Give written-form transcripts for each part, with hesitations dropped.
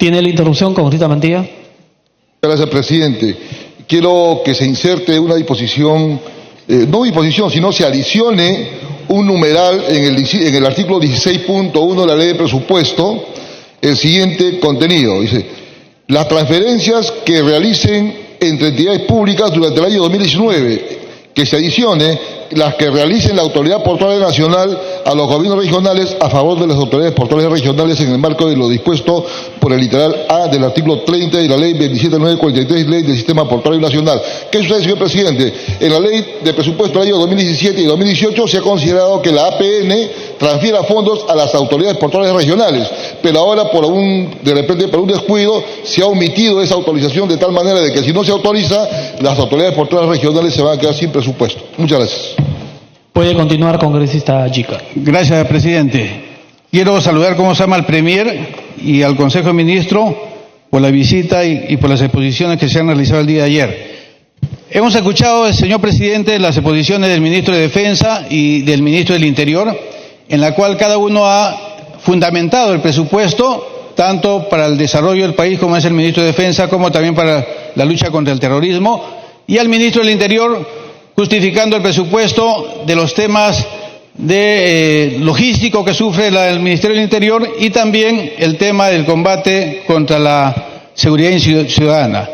Tiene la interrupción, congresista Mantilla. Gracias, presidente. Quiero que se inserte una disposición, no disposición, sino se adicione un numeral en el artículo 16.1 de la Ley de Presupuesto, el siguiente contenido. Dice: las transferencias que realicen entre entidades públicas durante el año 2019, que se adicione las que realicen la Autoridad Portuaria Nacional a los gobiernos regionales a favor de las autoridades portuarias regionales en el marco de lo dispuesto por el literal A del artículo 30 de la Ley 27943, Ley del Sistema Portuario Nacional. ¿Qué sucede, señor presidente? En la Ley de Presupuesto del año 2017 y 2018 se ha considerado que la APN transfiera fondos a las autoridades portuarias regionales, pero ahora de repente por un descuido se ha omitido esa autorización, de tal manera de que si no se autoriza, las autoridades portuarias regionales se van a quedar sin presupuesto. Muchas gracias. Puede continuar, congresista Chica. Gracias, presidente. Quiero saludar al Premier y al Consejo de Ministros por la visita y por las exposiciones que se han realizado el día de ayer. Hemos escuchado, señor presidente, las exposiciones del ministro de Defensa y del ministro del Interior, en la cual cada uno ha fundamentado el presupuesto, tanto para el desarrollo del país, como es el ministro de Defensa, como también para la lucha contra el terrorismo, y al ministro del Interior justificando el presupuesto de los temas de logístico que sufre el Ministerio del Interior y también el tema del combate contra la seguridad ciudadana.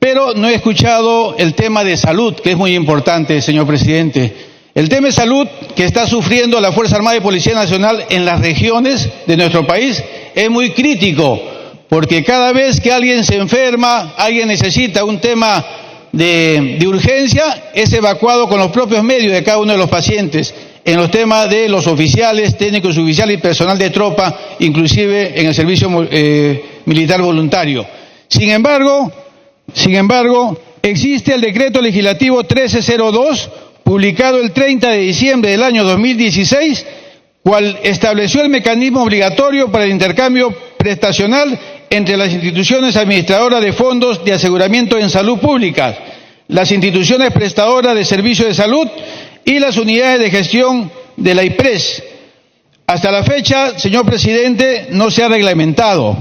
Pero no he escuchado el tema de salud, que es muy importante, señor presidente. El tema de salud que está sufriendo la Fuerza Armada y Policía Nacional en las regiones de nuestro país es muy crítico, porque cada vez que alguien se enferma, alguien necesita un tema de urgencia, es evacuado con los propios medios de cada uno de los pacientes, en los temas de los oficiales, técnicos oficiales y personal de tropa, inclusive en el servicio militar voluntario. Sin embargo, existe el decreto legislativo 1302, publicado el 30 de diciembre del año 2016, cual estableció el mecanismo obligatorio para el intercambio prestacional entre las instituciones administradoras de fondos de aseguramiento en salud pública, las instituciones prestadoras de servicios de salud y las unidades de gestión de la IPRES. Hasta la fecha, señor presidente, no se ha reglamentado.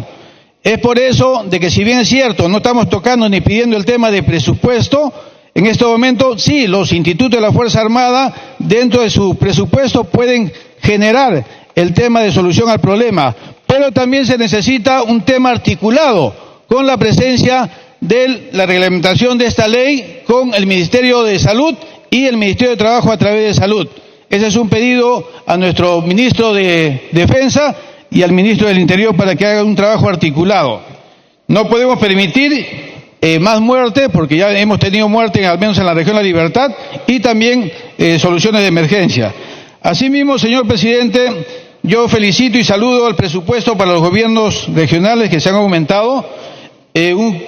Es por eso de que, si bien es cierto, no estamos tocando ni pidiendo el tema de presupuesto, en este momento sí, los institutos de la Fuerza Armada, dentro de su presupuesto, pueden generar el tema de solución al problema, pero también se necesita un tema articulado con la presencia de la reglamentación de esta ley con el Ministerio de Salud y el Ministerio de Trabajo a través de Salud. Ese es un pedido a nuestro ministro de Defensa y al ministro del Interior para que hagan un trabajo articulado. No podemos permitir más muerte, porque ya hemos tenido muerte al menos en la región de La Libertad, y también soluciones de emergencia. Asimismo, señor presidente, yo felicito y saludo el presupuesto para los gobiernos regionales que se han aumentado, un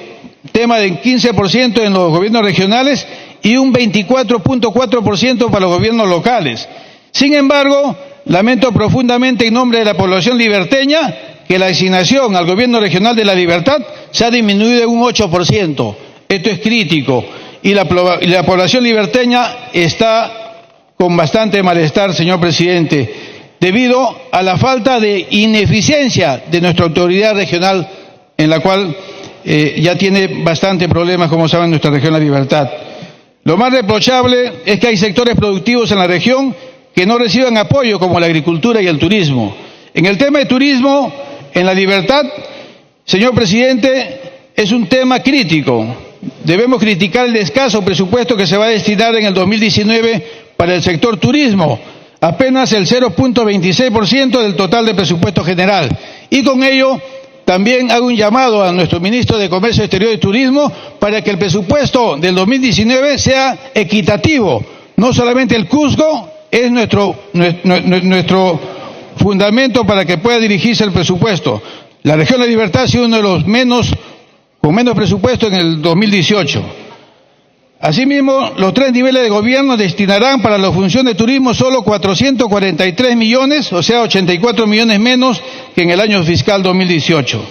tema del 15% en los gobiernos regionales y un 24.4% para los gobiernos locales. Sin embargo, lamento profundamente en nombre de la población liberteña que la asignación al gobierno regional de La Libertad se ha disminuido en un 8%. Esto es crítico y la población liberteña está con bastante malestar, señor presidente, debido a la falta de ineficiencia de nuestra autoridad regional, en la cual ya tiene bastante problemas, como saben, nuestra región La Libertad. Lo más reprochable es que hay sectores productivos en la región que no reciben apoyo, como la agricultura y el turismo. En el tema de turismo, en La Libertad, señor presidente, es un tema crítico. Debemos criticar el escaso presupuesto que se va a destinar en el 2019 para el sector turismo, apenas el 0.26% del total del presupuesto general. Y con ello también hago un llamado a nuestro ministro de Comercio Exterior y Turismo para que el presupuesto del 2019 sea equitativo. No solamente el Cusco es nuestro fundamento para que pueda dirigirse el presupuesto. La región de La Libertad ha sido uno de los con menos presupuesto en el 2018. Asimismo, los 3 niveles de gobierno destinarán para la función de turismo solo 443 millones, o sea, 84 millones menos que en el año fiscal 2018.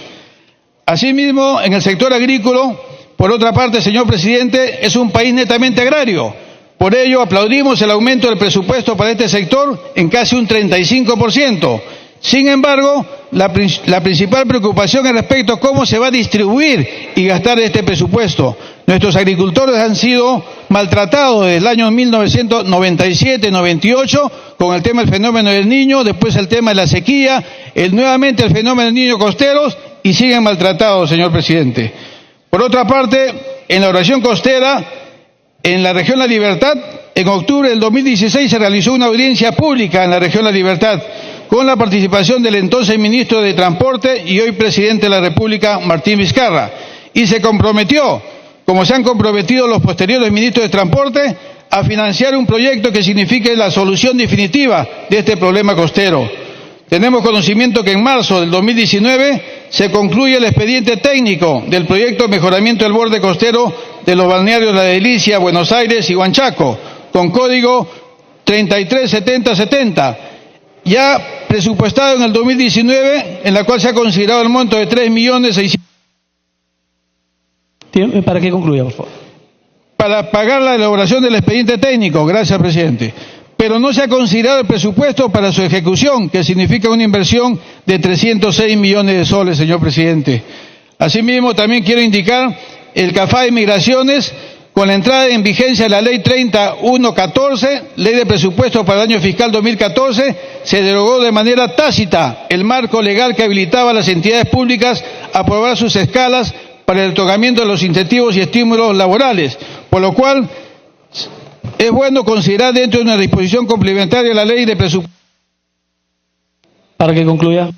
Asimismo, en el sector agrícola, por otra parte, señor presidente, es un país netamente agrario. Por ello, aplaudimos el aumento del presupuesto para este sector en casi un 35%. Sin embargo, la principal preocupación es respecto a cómo se va a distribuir y gastar este presupuesto. Nuestros agricultores han sido maltratados desde el año 1997-98 con el tema del fenómeno del Niño, después el tema de la sequía, nuevamente el fenómeno del Niño costeros, y siguen maltratados, señor presidente. Por otra parte, en la oración costera, en la región La Libertad, en octubre del 2016 se realizó una audiencia pública en la región La Libertad, con la participación del entonces ministro de Transporte y hoy presidente de la República, Martín Vizcarra, y se comprometió, como se han comprometido los posteriores ministros de Transporte, a financiar un proyecto que signifique la solución definitiva de este problema costero. Tenemos conocimiento que en marzo del 2019 se concluye el expediente técnico del proyecto de mejoramiento del borde costero de los balnearios La Delicia, Buenos Aires y Huanchaco, con código 337070, ya presupuestado en el 2019, en la cual se ha considerado el monto de 3.600.000. Para que concluya, por favor. Para pagar la elaboración del expediente técnico, gracias, presidente. Pero no se ha considerado el presupuesto para su ejecución, que significa una inversión de 306 millones de soles, señor presidente. Asimismo, también quiero indicar el CAFAE Migraciones, con la entrada en vigencia de la Ley 30.114, Ley de Presupuesto para el año fiscal 2014, se derogó de manera tácita el marco legal que habilitaba a las entidades públicas a aprobar sus escalas para el otorgamiento de los incentivos y estímulos laborales, por lo cual es bueno considerar dentro de una disposición complementaria a la Ley de Presupuesto. Para que concluya.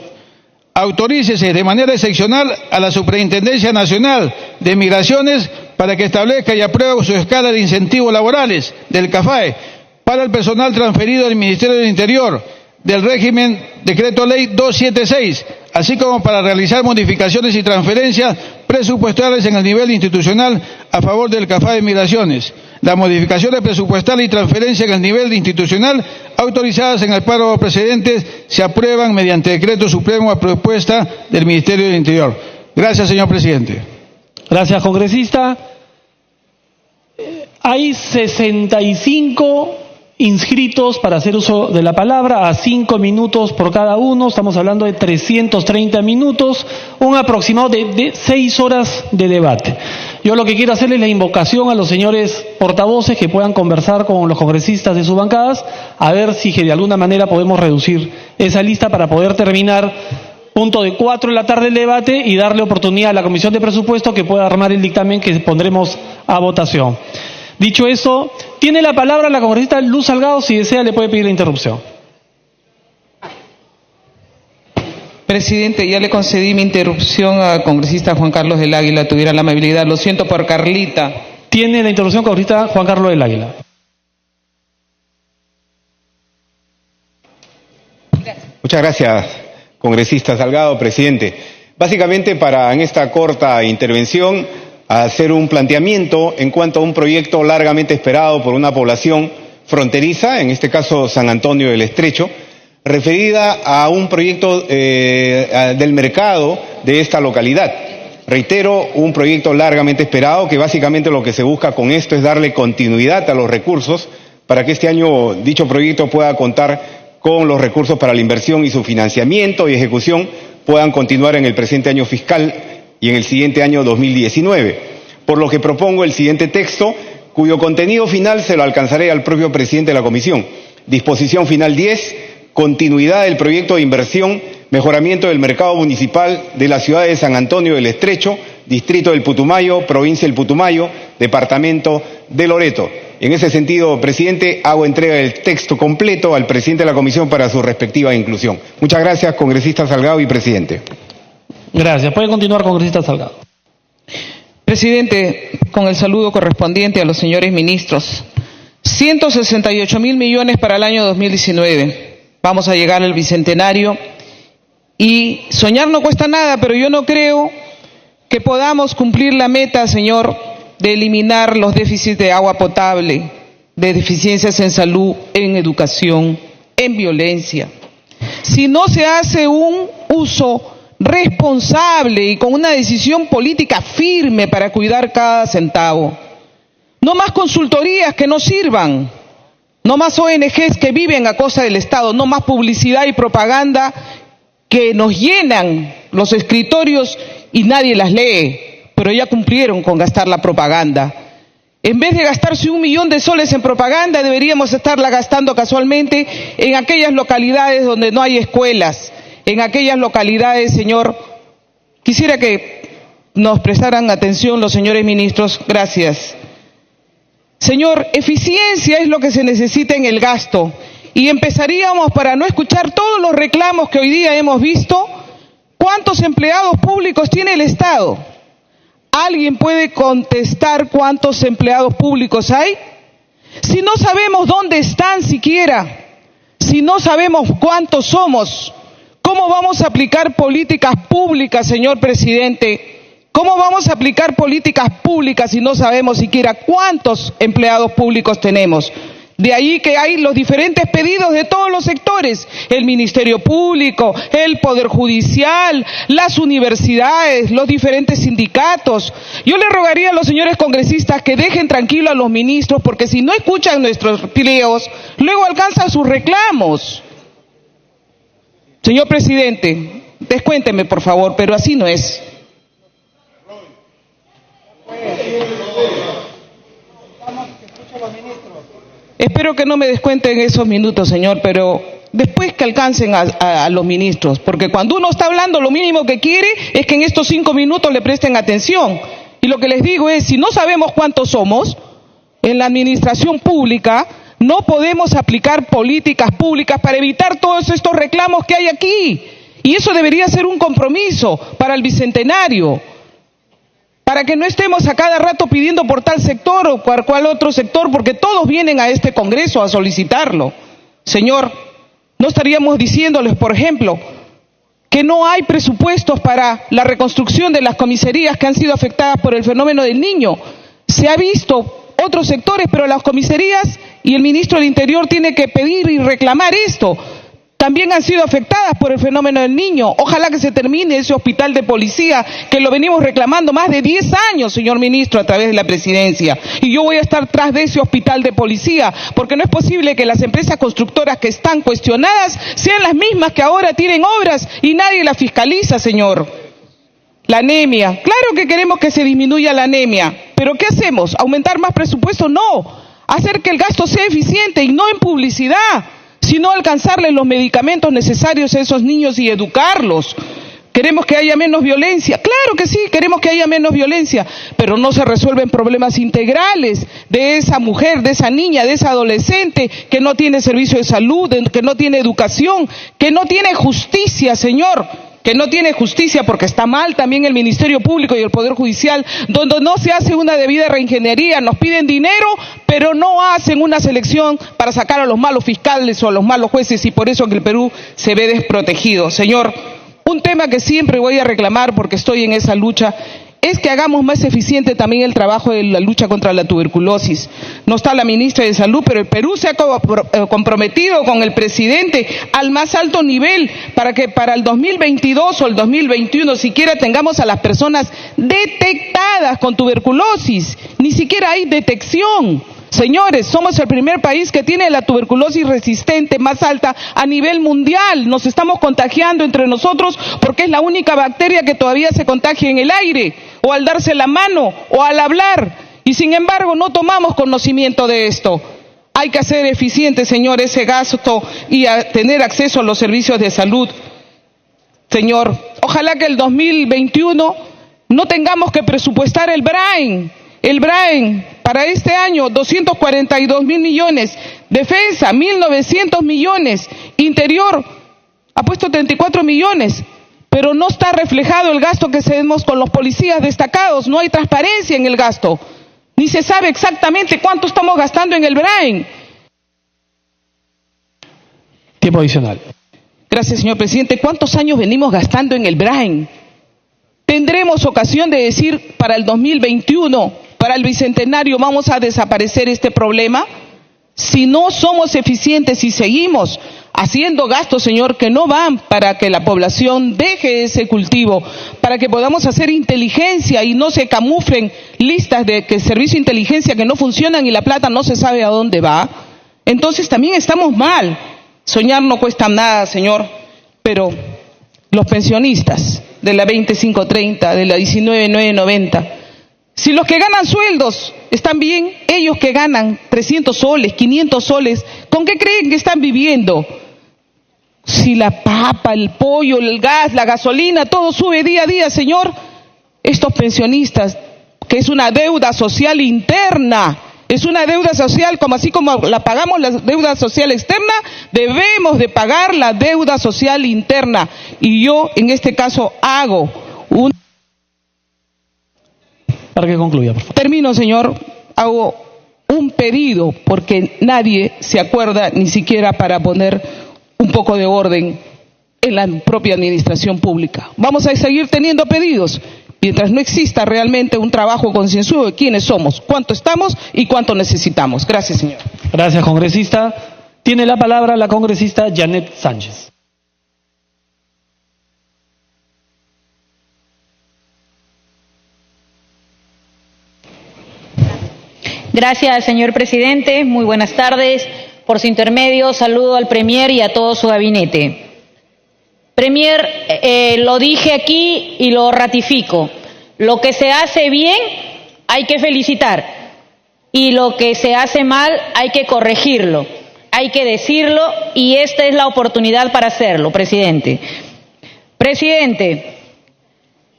Autorícese de manera excepcional a la Superintendencia Nacional de Migraciones para que establezca y apruebe su escala de incentivos laborales del CAFAE para el personal transferido del Ministerio del Interior del régimen Decreto Ley 276, así como para realizar modificaciones y transferencias presupuestales en el nivel institucional a favor del CAFAE Migraciones. Las modificaciones presupuestales y transferencias en el nivel institucional autorizadas en el párrafo precedente se aprueban mediante decreto supremo a propuesta del Ministerio del Interior. Gracias, señor presidente. Gracias, congresista. Hay 65 inscritos para hacer uso de la palabra, a 5 minutos por cada uno. Estamos hablando de 330 minutos, un aproximado de 6 horas de debate. Yo lo que quiero hacer es la invocación a los señores portavoces que puedan conversar con los congresistas de sus bancadas, a ver si de alguna manera podemos reducir esa lista para poder terminar punto de 4 de la tarde el debate y darle oportunidad a la Comisión de Presupuesto que pueda armar el dictamen que pondremos a votación. Dicho eso, tiene la palabra la congresista Luz Salgado, si desea le puede pedir la interrupción. Presidente, ya le concedí mi interrupción al congresista Juan Carlos del Águila, tuviera la amabilidad. Lo siento por Carlita. Tiene la interrupción congresista Juan Carlos del Águila. Muchas gracias, congresista Salgado, presidente. Básicamente, para en esta corta intervención hacer un planteamiento en cuanto a un proyecto largamente esperado por una población fronteriza, en este caso San Antonio del Estrecho, referida a un proyecto del mercado de esta localidad. Reitero, un proyecto largamente esperado que básicamente lo que se busca con esto es darle continuidad a los recursos para que este año dicho proyecto pueda contar con los recursos para la inversión y su financiamiento y ejecución puedan continuar en el presente año fiscal y en el siguiente año 2019. Por lo que propongo el siguiente texto, cuyo contenido final se lo alcanzaré al propio presidente de la Comisión. Disposición final 10, continuidad del proyecto de inversión, mejoramiento del mercado municipal de la ciudad de San Antonio del Estrecho, distrito del Putumayo, provincia del Putumayo, departamento de Loreto. En ese sentido, presidente, hago entrega del texto completo al presidente de la Comisión para su respectiva inclusión. Muchas gracias, congresista Salgado y presidente. Gracias. Puede continuar, congresista Salgado. Presidente, con el saludo correspondiente a los señores ministros. 168.000 millones para el año 2019. Vamos a llegar al bicentenario y soñar no cuesta nada, pero yo no creo que podamos cumplir la meta, señor, de eliminar los déficits de agua potable, de deficiencias en salud, en educación, en violencia. Si no se hace un uso responsable y con una decisión política firme para cuidar cada centavo. No más consultorías que no sirvan, no más ONGs que viven a costa del Estado, no más publicidad y propaganda que nos llenan los escritorios y nadie las lee, pero ya cumplieron con gastar la propaganda. En vez de gastarse 1 millón de soles en propaganda, deberíamos estarla gastando casualmente en aquellas localidades donde no hay escuelas, en aquellas localidades, señor. Quisiera que nos prestaran atención los señores ministros. Gracias. Señor, eficiencia es lo que se necesita en el gasto. Y empezaríamos, para no escuchar todos los reclamos que hoy día hemos visto, ¿cuántos empleados públicos tiene el Estado? ¿Alguien puede contestar cuántos empleados públicos hay? Si no sabemos dónde están siquiera, si no sabemos cuántos somos, ¿cómo vamos a aplicar políticas públicas, señor presidente? ¿Cómo vamos a aplicar políticas públicas si no sabemos siquiera cuántos empleados públicos tenemos? De ahí que hay los diferentes pedidos de todos los sectores, el Ministerio Público, el Poder Judicial, las universidades, los diferentes sindicatos. Yo le rogaría a los señores congresistas que dejen tranquilo a los ministros, porque si no escuchan nuestros pliegos, luego alcanzan sus reclamos. Señor presidente, descuénteme por favor, pero así no es. Espero que no me descuenten esos minutos, señor, pero después que alcancen a los ministros, porque cuando uno está hablando lo mínimo que quiere es que en estos 5 minutos le presten atención. Y lo que les digo es, si no sabemos cuántos somos en la administración pública, no podemos aplicar políticas públicas para evitar todos estos reclamos que hay aquí. Y eso debería ser un compromiso para el Bicentenario, para que no estemos a cada rato pidiendo por tal sector o cual otro sector, porque todos vienen a este Congreso a solicitarlo. Señor, no estaríamos diciéndoles, por ejemplo, que no hay presupuestos para la reconstrucción de las comisarías que han sido afectadas por el fenómeno del Niño. Se ha visto otros sectores, pero las comisarías y el ministro del Interior tiene que pedir y reclamar esto. También han sido afectadas por el fenómeno del Niño. Ojalá que se termine ese hospital de policía que lo venimos reclamando más de 10 años, señor ministro, a través de la presidencia. Y yo voy a estar tras de ese hospital de policía, porque no es posible que las empresas constructoras que están cuestionadas sean las mismas que ahora tienen obras y nadie las fiscaliza, señor. La anemia. Claro que queremos que se disminuya la anemia, pero ¿qué hacemos? ¿Aumentar más presupuesto? No. Hacer que el gasto sea eficiente y no en publicidad, sino alcanzarles los medicamentos necesarios a esos niños y educarlos. Queremos que haya menos violencia. Claro que sí, queremos que haya menos violencia, pero no se resuelven problemas integrales de esa mujer, de esa niña, de esa adolescente que no tiene servicio de salud, que no tiene educación, que no tiene justicia, señor. Que no tiene justicia, porque está mal también el Ministerio Público y el Poder Judicial, donde no se hace una debida reingeniería, nos piden dinero, pero no hacen una selección para sacar a los malos fiscales o a los malos jueces, y por eso que el Perú se ve desprotegido. Señor, un tema que siempre voy a reclamar porque estoy en esa lucha, es que hagamos más eficiente también el trabajo de la lucha contra la tuberculosis. No está la ministra de Salud, pero el Perú se ha comprometido con el presidente al más alto nivel para que para el 2022 o el 2021 siquiera tengamos a las personas detectadas con tuberculosis. Ni siquiera hay detección. Señores, somos el primer país que tiene la tuberculosis resistente más alta a nivel mundial. Nos estamos contagiando entre nosotros porque es la única bacteria que todavía se contagia en el aire, o al darse la mano, o al hablar. Y sin embargo no tomamos conocimiento de esto. Hay que hacer eficiente, señor, ese gasto y tener acceso a los servicios de salud. Señor, ojalá que el 2021 no tengamos que presupuestar el BRAEN. El BRAEN para este año 242.000 millones, Defensa 1.900 millones, Interior ha puesto 34 millones, pero no está reflejado el gasto que hacemos con los policías destacados, no hay transparencia en el gasto, ni se sabe exactamente cuánto estamos gastando en el BRAEN. Tiempo adicional. Gracias, señor presidente. ¿Cuántos años venimos gastando en el BRAEN? Tendremos ocasión de decir para el 2021, para el Bicentenario, vamos a desaparecer este problema. Si no somos eficientes y seguimos haciendo gastos, señor, que no van para que la población deje ese cultivo, para que podamos hacer inteligencia y no se camuflen listas de que servicio de inteligencia que no funcionan y la plata no se sabe a dónde va, entonces también estamos mal. Soñar no cuesta nada, señor, pero los pensionistas de la 20530, de la 19990. Si los que ganan sueldos están bien, ellos que ganan 300 soles, 500 soles, ¿con qué creen que están viviendo? Si la papa, el pollo, el gas, la gasolina, todo sube día a día, señor. Estos pensionistas, que es una deuda social interna, es una deuda social, como así como la pagamos la deuda social externa, debemos de pagar la deuda social interna. Y yo, en este caso, hago un... Para que concluya, por favor. Termino, señor. Hago un pedido, porque nadie se acuerda ni siquiera para poner un poco de orden en la propia administración pública. Vamos a seguir teniendo pedidos mientras no exista realmente un trabajo concienzudo de quiénes somos, cuánto estamos y cuánto necesitamos. Gracias, señor. Gracias, congresista. Tiene la palabra la congresista Janet Sánchez. Gracias, señor presidente. Muy buenas tardes. Por su intermedio, saludo al Premier y a todo su gabinete. Premier, lo dije aquí y lo ratifico. Lo que se hace bien hay que felicitar y lo que se hace mal hay que corregirlo, hay que decirlo y esta es la oportunidad para hacerlo, presidente. Presidente,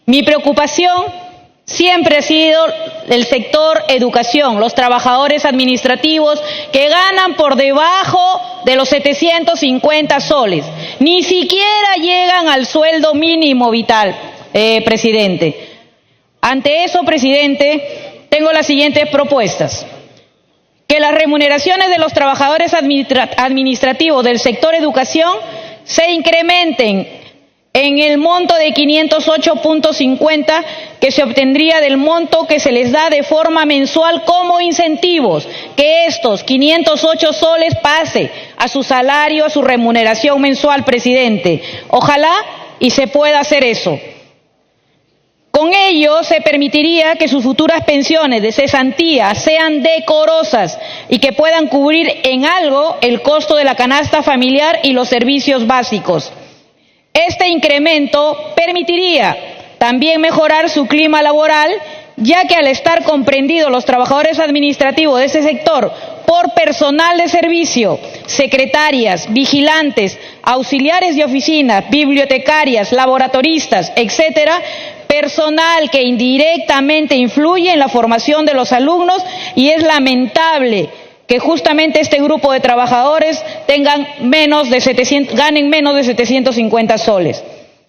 mi preocupación siempre ha sido el sector educación, los trabajadores administrativos que ganan por debajo de los 750 soles. Ni siquiera llegan al sueldo mínimo vital, presidente. Ante eso, presidente, tengo las siguientes propuestas. Que las remuneraciones de los trabajadores administrativos del sector educación se incrementen en el monto de 508.50 que se obtendría del monto que se les da de forma mensual como incentivos, que estos 508 soles pase a su salario, a su remuneración mensual, presidente. Ojalá y se pueda hacer eso. Con ello se permitiría que sus futuras pensiones de cesantía sean decorosas y que puedan cubrir en algo el costo de la canasta familiar y los servicios básicos. Este incremento permitiría también mejorar su clima laboral, ya que al estar comprendidos los trabajadores administrativos de ese sector por personal de servicio, secretarias, vigilantes, auxiliares de oficina, bibliotecarias, laboratoristas, etcétera, personal que indirectamente influye en la formación de los alumnos, y es lamentable que justamente este grupo de trabajadores ganen menos de 750 soles.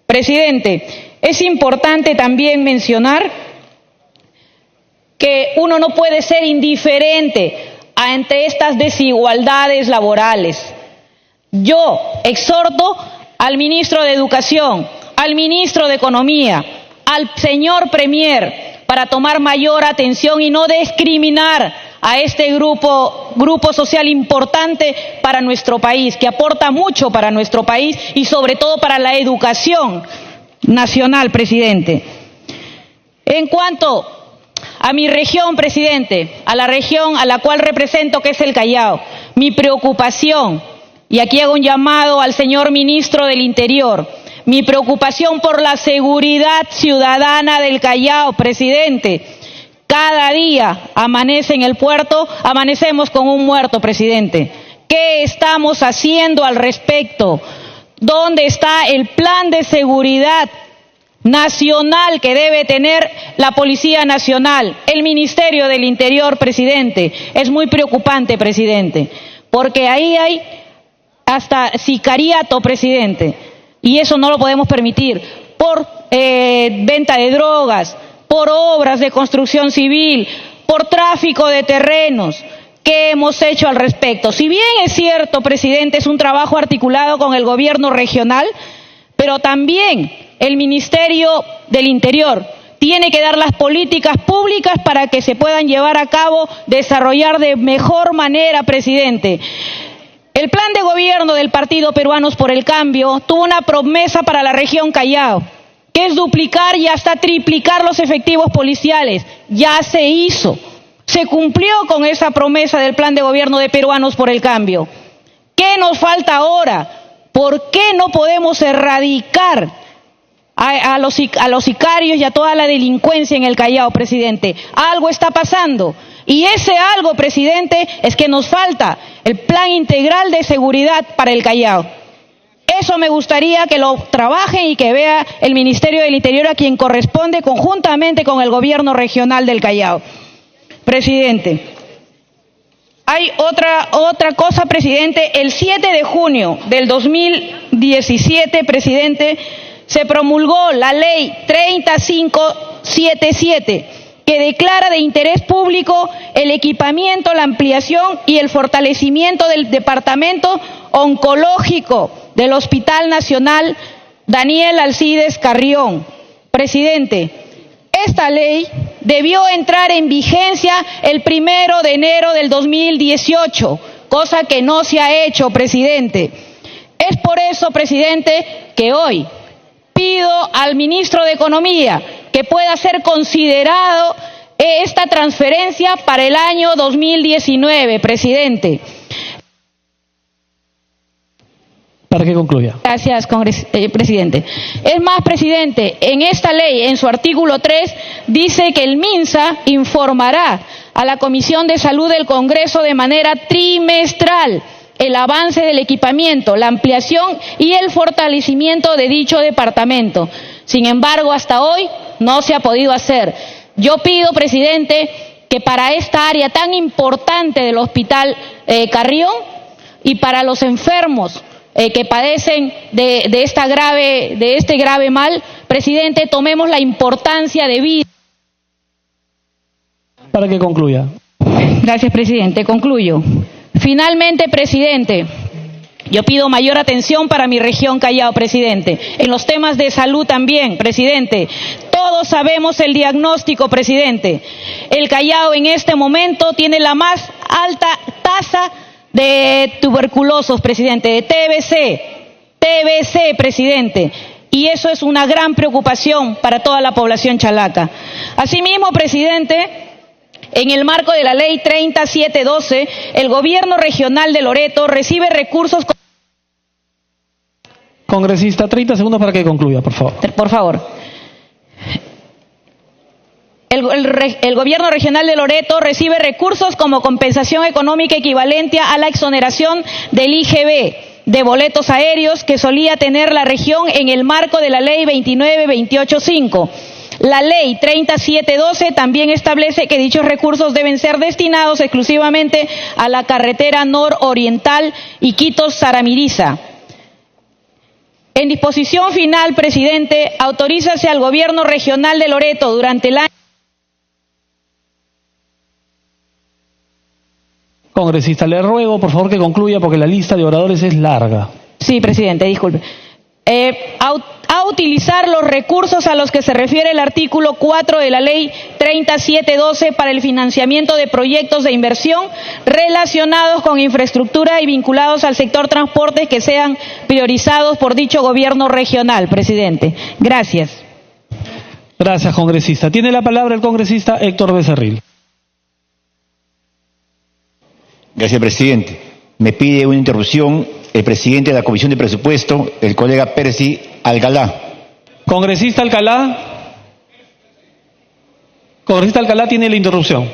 Presidente, es importante también mencionar que uno no puede ser indiferente ante estas desigualdades laborales. Yo exhorto al ministro de Educación, al ministro de Economía, al señor Premier, para tomar mayor atención y no discriminar a este grupo social importante para nuestro país, que aporta mucho para nuestro país y sobre todo para la educación nacional, presidente. En cuanto a mi región, presidente, a la región a la cual represento, que es el Callao, mi preocupación, y aquí hago un llamado al señor ministro del Interior, mi preocupación por la seguridad ciudadana del Callao, presidente. Cada día amanece en el puerto, amanecemos con un muerto, presidente. ¿Qué estamos haciendo al respecto? ¿Dónde está el plan de seguridad nacional que debe tener la Policía Nacional, el Ministerio del Interior, presidente? Es muy preocupante, presidente, porque ahí hay hasta sicariato, presidente, y eso no lo podemos permitir por venta de drogas, por obras de construcción civil, por tráfico de terrenos. ¿Qué hemos hecho al respecto? Si bien es cierto, presidente, es un trabajo articulado con el gobierno regional, pero también el Ministerio del Interior tiene que dar las políticas públicas para que se puedan llevar a cabo, desarrollar de mejor manera, presidente. El plan de gobierno del Partido Peruanos por el Cambio tuvo una promesa para la región Callao, que es duplicar y hasta triplicar los efectivos policiales. Ya se hizo, se cumplió con esa promesa del plan de gobierno de Peruanos por el Cambio. ¿Qué nos falta ahora? ¿Por qué no podemos erradicar a los sicarios y a toda la delincuencia en el Callao, presidente. Algo está pasando. Y ese algo, presidente, es que nos falta el plan integral de seguridad para el Callao. Eso me gustaría que lo trabajen y que vea el Ministerio del Interior, a quien corresponde conjuntamente con el gobierno regional del Callao. Presidente, hay otra cosa, presidente. El 7 de junio del 2017, presidente, se promulgó la ley 3577, que declara de interés público el equipamiento, la ampliación y el fortalecimiento del departamento oncológico del Hospital Nacional Daniel Alcides Carrión. Presidente, esta ley debió entrar en vigencia el 1 de enero del 2018, cosa que no se ha hecho, presidente. Es por eso, presidente, que hoy pido al ministro de Economía que pueda ser considerado esta transferencia para el año 2019, presidente. Para que concluya. Gracias, presidente. Es más, presidente, en esta ley, en su artículo 3, dice que el MINSA informará a la Comisión de Salud del Congreso de manera trimestral el avance del equipamiento, la ampliación y el fortalecimiento de dicho departamento. Sin embargo, hasta hoy no se ha podido hacer. Yo pido, presidente, que para esta área tan importante del Hospital Carrión y para los enfermos que padecen de este grave mal, presidente, tomemos la importancia de vida. Para que concluya. Gracias, presidente. Concluyo. Finalmente, presidente, yo pido mayor atención para mi región Callao, presidente. En los temas de salud también, presidente. Todos sabemos el diagnóstico, presidente. El Callao en este momento tiene la más alta tasa de tuberculosos, presidente, de TBC, presidente. Y eso es una gran preocupación para toda la población chalaca. Asimismo, presidente, en el marco de la ley 3712, el gobierno regional de Loreto recibe recursos... Congresista, 30 segundos para que concluya, por favor. Por favor. El gobierno regional de Loreto recibe recursos como compensación económica equivalente a la exoneración del IGB de boletos aéreos que solía tener la región en el marco de la ley 29285. La ley 3712 también establece que dichos recursos deben ser destinados exclusivamente a la carretera nororiental Iquitos-Saramiriza. En disposición final, presidente, autorízase al gobierno regional de Loreto durante el año... Congresista, le ruego por favor que concluya porque la lista de oradores es larga. Sí, presidente, disculpe. A utilizar los recursos a los que se refiere el artículo 4 de la ley 3712 para el financiamiento de proyectos de inversión relacionados con infraestructura y vinculados al sector transporte que sean priorizados por dicho gobierno regional, presidente. Gracias. Gracias, congresista. Tiene la palabra el congresista Héctor Becerril. Gracias, presidente. Me pide una interrupción el presidente de la Comisión de Presupuesto, el colega Percy Alcalá. Congresista Alcalá. Congresista Alcalá tiene la interrupción.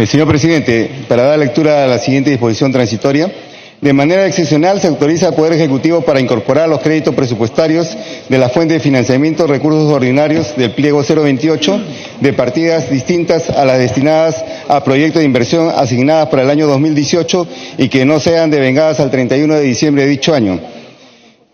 Señor presidente, para dar lectura a la siguiente disposición transitoria. De manera excepcional se autoriza al Poder Ejecutivo para incorporar los créditos presupuestarios de la fuente de financiamiento recursos ordinarios del pliego 028 de partidas distintas a las destinadas a proyectos de inversión asignadas para el año 2018 y que no sean devengadas al 31 de diciembre de dicho año.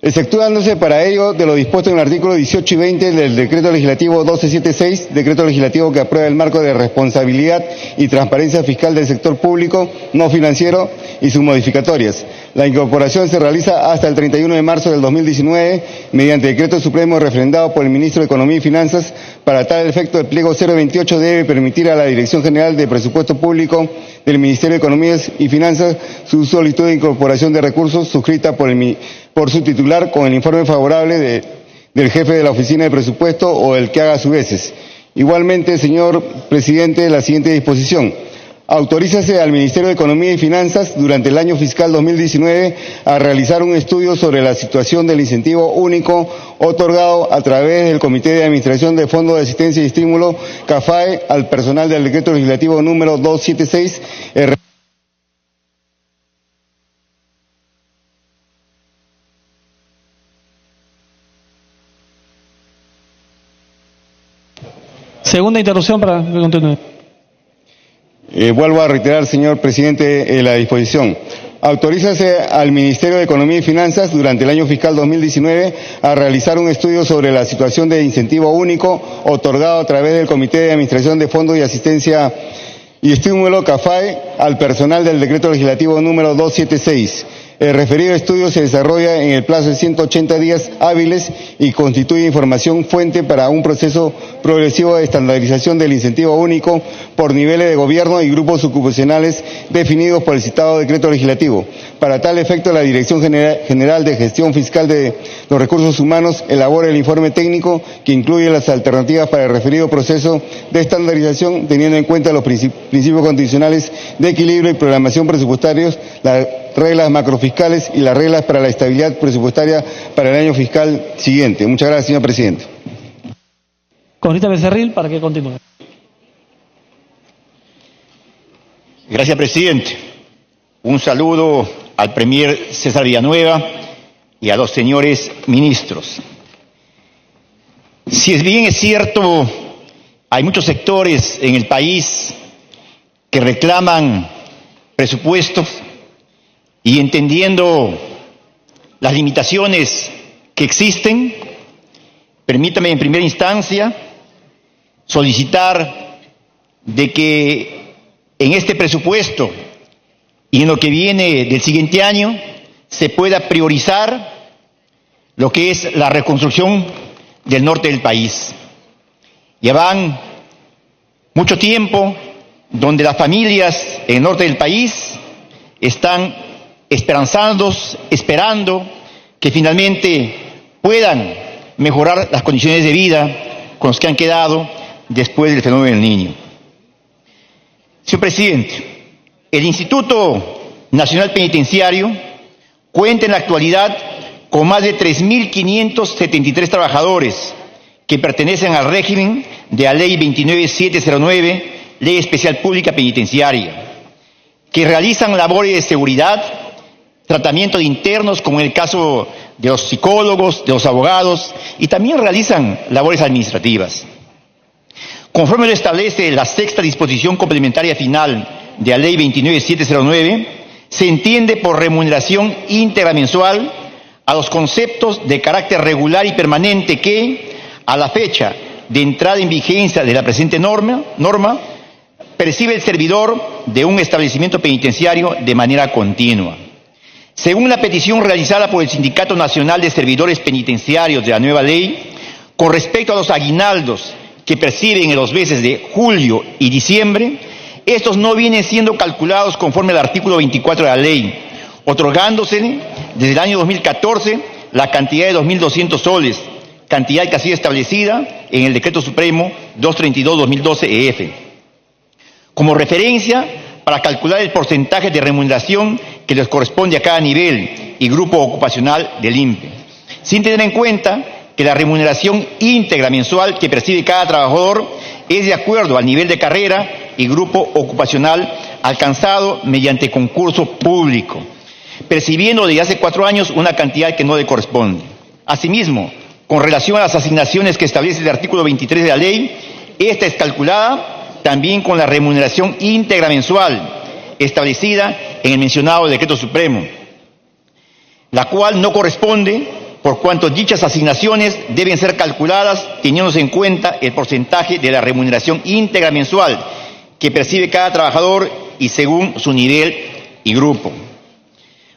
Exceptuándose para ello de lo dispuesto en el artículo 18 y 20 del Decreto Legislativo 1276, decreto legislativo que aprueba el marco de responsabilidad y transparencia fiscal del sector público no financiero y sus modificatorias. La incorporación se realiza hasta el 31 de marzo del 2019 mediante decreto supremo refrendado por el Ministro de Economía y Finanzas. Para tal efecto, el pliego 028 debe permitir a la Dirección General de Presupuesto Público del Ministerio de Economía y Finanzas su solicitud de incorporación de recursos suscrita por su titular con el informe favorable del jefe de la Oficina de Presupuesto o el que haga a sus veces. Igualmente, señor presidente, la siguiente disposición. Autorízase al Ministerio de Economía y Finanzas durante el año fiscal 2019 a realizar un estudio sobre la situación del incentivo único otorgado a través del Comité de Administración de Fondo de Asistencia y Estímulo, CAFAE, al personal del Decreto Legislativo número 276, Segunda interrupción para que continúe. Vuelvo a reiterar, señor presidente, la disposición. Autorízase al Ministerio de Economía y Finanzas durante el año fiscal 2019 a realizar un estudio sobre la situación de incentivo único otorgado a través del Comité de Administración de Fondos de Asistencia y Estímulo, CAFAE, al personal del Decreto Legislativo número 276. El referido estudio se desarrolla en el plazo de 180 días hábiles y constituye información fuente para un proceso progresivo de estandarización del incentivo único por niveles de gobierno y grupos ocupacionales definidos por el citado decreto legislativo. Para tal efecto, la Dirección General de Gestión Fiscal de los Recursos Humanos elabora el informe técnico que incluye las alternativas para el referido proceso de estandarización, teniendo en cuenta los principios condicionales de equilibrio y programación presupuestarios, las reglas macrofiscales y las reglas para la estabilidad presupuestaria para el año fiscal siguiente. Muchas gracias, señor presidente. Congresista Becerril, para que continúe. Gracias, presidente. Un saludo al premier César Villanueva y a los señores ministros. Si es bien es cierto, hay muchos sectores en el país que reclaman presupuestos y entendiendo las limitaciones que existen, permítame en primera instancia solicitar de que en este presupuesto y en lo que viene del siguiente año se pueda priorizar lo que es la reconstrucción del norte del país. Ya van mucho tiempo donde las familias en el norte del país están esperando que finalmente puedan mejorar las condiciones de vida con los que han quedado después del fenómeno del Niño. Señor presidente, el Instituto Nacional Penitenciario cuenta en la actualidad con más de 3.573 trabajadores que pertenecen al régimen de la Ley 29709, Ley Especial Pública Penitenciaria, que realizan labores de seguridad, tratamiento de internos, como en el caso de los psicólogos, de los abogados, y también realizan labores administrativas. Conforme lo establece la sexta disposición complementaria final de la Ley 29709, se entiende por remuneración íntegra mensual a los conceptos de carácter regular y permanente que, a la fecha de entrada en vigencia de la presente norma, percibe el servidor de un establecimiento penitenciario de manera continua. Según la petición realizada por el Sindicato Nacional de Servidores Penitenciarios de la nueva ley, con respecto a los aguinaldos que perciben en los meses de julio y diciembre, estos no vienen siendo calculados conforme al artículo 24 de la ley, otorgándose desde el año 2014 la cantidad de 2.200 soles, cantidad que ha sido establecida en el Decreto Supremo 232-2012-EF, como referencia para calcular el porcentaje de remuneración que les corresponde a cada nivel y grupo ocupacional del INPE, sin tener en cuenta que la remuneración íntegra mensual que percibe cada trabajador es de acuerdo al nivel de carrera y grupo ocupacional alcanzado mediante concurso público, percibiendo desde hace 4 años una cantidad que no le corresponde. Asimismo, con relación a las asignaciones que establece el artículo 23 de la ley, esta es calculada también con la remuneración íntegra mensual establecida en el mencionado Decreto Supremo, la cual no corresponde por cuanto dichas asignaciones deben ser calculadas teniéndose en cuenta el porcentaje de la remuneración íntegra mensual que percibe cada trabajador y según su nivel y grupo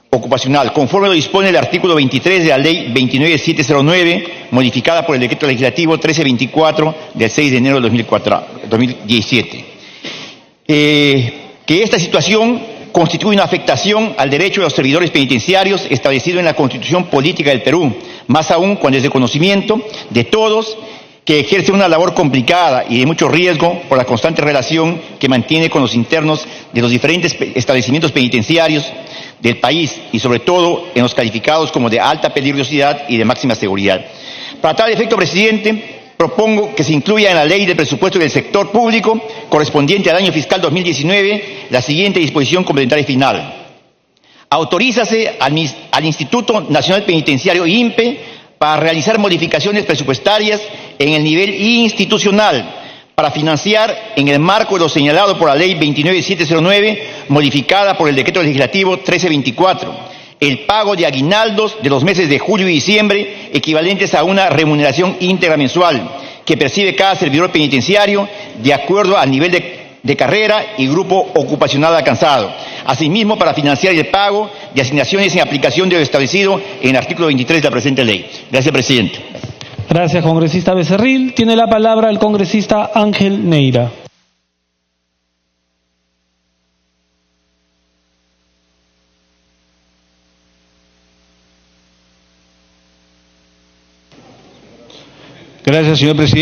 ocupacional, conforme lo dispone el artículo 23 de la Ley 29709, modificada por el Decreto Legislativo 1324 del 6 de enero de 2017. Que esta situación constituye una afectación al derecho de los servidores penitenciarios establecido en la Constitución Política del Perú, más aún cuando es de conocimiento de todos que ejerce una labor complicada y de mucho riesgo por la constante relación que mantiene con los internos de los diferentes establecimientos penitenciarios del país y sobre todo en los calificados como de alta peligrosidad y de máxima seguridad. Para tal efecto, presidente, propongo que se incluya en la ley de presupuesto del sector público correspondiente al año fiscal 2019 la siguiente disposición complementaria final. Autorízase al Instituto Nacional Penitenciario INPE para realizar modificaciones presupuestarias en el nivel institucional para financiar en el marco de lo señalado por la Ley 29709, modificada por el Decreto Legislativo 1324, el pago de aguinaldos de los meses de julio y diciembre, equivalentes a una remuneración íntegra mensual que percibe cada servidor penitenciario de acuerdo al nivel de carrera y grupo ocupacional alcanzado. Asimismo, para financiar el pago de asignaciones en aplicación de lo establecido en el artículo 23 de la presente ley. Gracias, presidente. Gracias, congresista Becerril. Tiene la palabra el congresista Ángel Neira. Gracias, señor presidente.